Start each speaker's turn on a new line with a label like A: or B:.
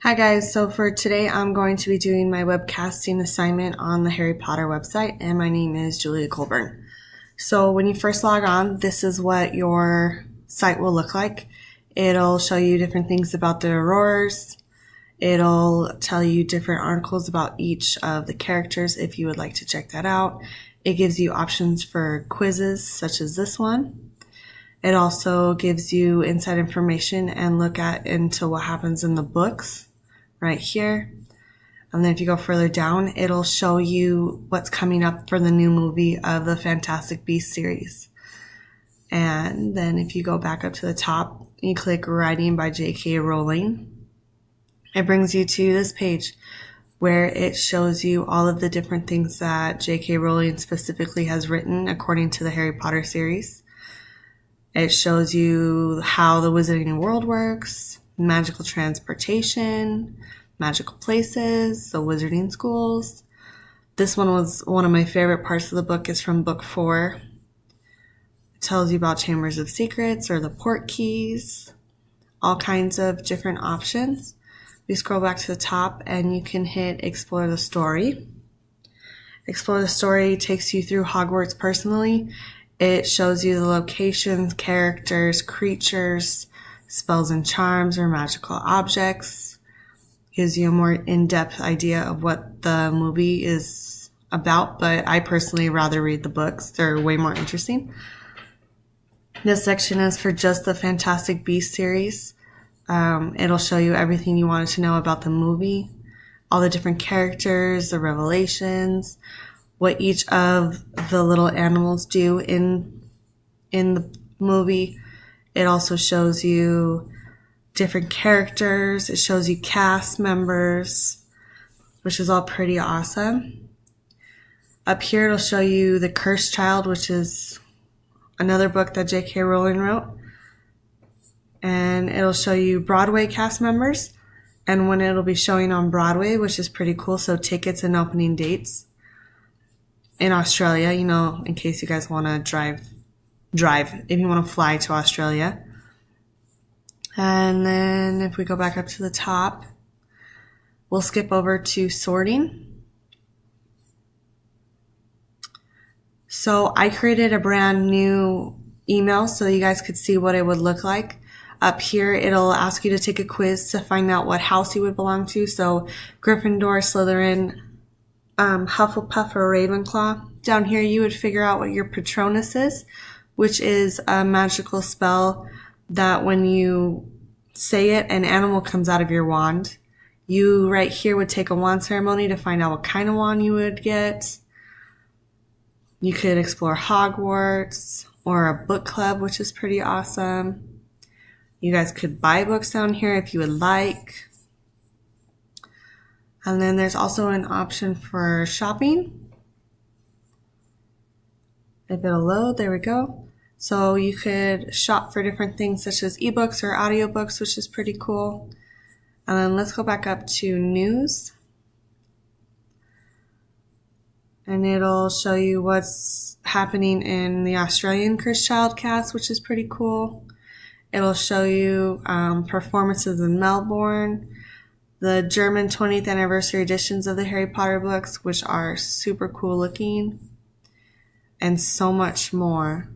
A: Hi guys, so for today I'm going to be doing my webcasting assignment on the Harry Potter website, and my name is Julia Colburn. So when you first log on, this is what your site will look like. It'll show you different things about the Aurors. It'll tell you different articles about each of the characters if you would like to check that out. It gives you options for quizzes such as this one. It also gives you inside information and look into what happens in the books right here. And then if you go further down, it'll show you what's coming up for the new movie of the Fantastic Beasts series. And then if you go back up to the top, you click Writing by J.K. Rowling. It brings you to this page where it shows you all of the different things that J.K. Rowling specifically has written according to the Harry Potter series. It shows you how the Wizarding World works, magical transportation, magical places, the wizarding schools. This one was one of my favorite parts of the book. Is from book 4. It tells you about Chambers of Secrets or the port keys, all kinds of different options. We scroll back to the top and you can hit Explore the Story. Explore the Story takes you through Hogwarts personally. It shows you the locations, characters, creatures, spells and charms, or magical objects. Gives you a more in-depth idea of what the movie is about, but I personally rather read the books. They're way more interesting. This section is for just the Fantastic Beasts series. It'll show you everything you wanted to know about the movie, all the different characters, the revelations, what each of the little animals do in the movie. It also shows you different characters. It shows you cast members, which is all pretty awesome. Up here, it'll show you The Cursed Child, which is another book that J.K. Rowling wrote. And it'll show you Broadway cast members and when it'll be showing on Broadway, which is pretty cool. So tickets and opening dates in Australia, in case you guys want to drive, if you want to fly to Australia. And then if we go back up to the top, we'll skip over to sorting. So I created a brand new email so you guys could see what it would look like. Up here, it'll ask you to take a quiz to find out what house you would belong to. So Gryffindor, Slytherin, Hufflepuff, or Ravenclaw. Down here, you would figure out what your Patronus is, which is a magical spell that when you say it, an animal comes out of your wand. You right here would take a wand ceremony to find out what kind of wand you would get. You could explore Hogwarts or a book club, which is pretty awesome. You guys could buy books down here if you would like. And then there's also an option for shopping. If it'll load, there we go. So you could shop for different things such as ebooks or audiobooks, which is pretty cool. And then let's go back up to news. And it'll show you what's happening in the Australian Cursed Child cast, which is pretty cool. It'll show you performances in Melbourne, the German 20th anniversary editions of the Harry Potter books, which are super cool looking, and so much more.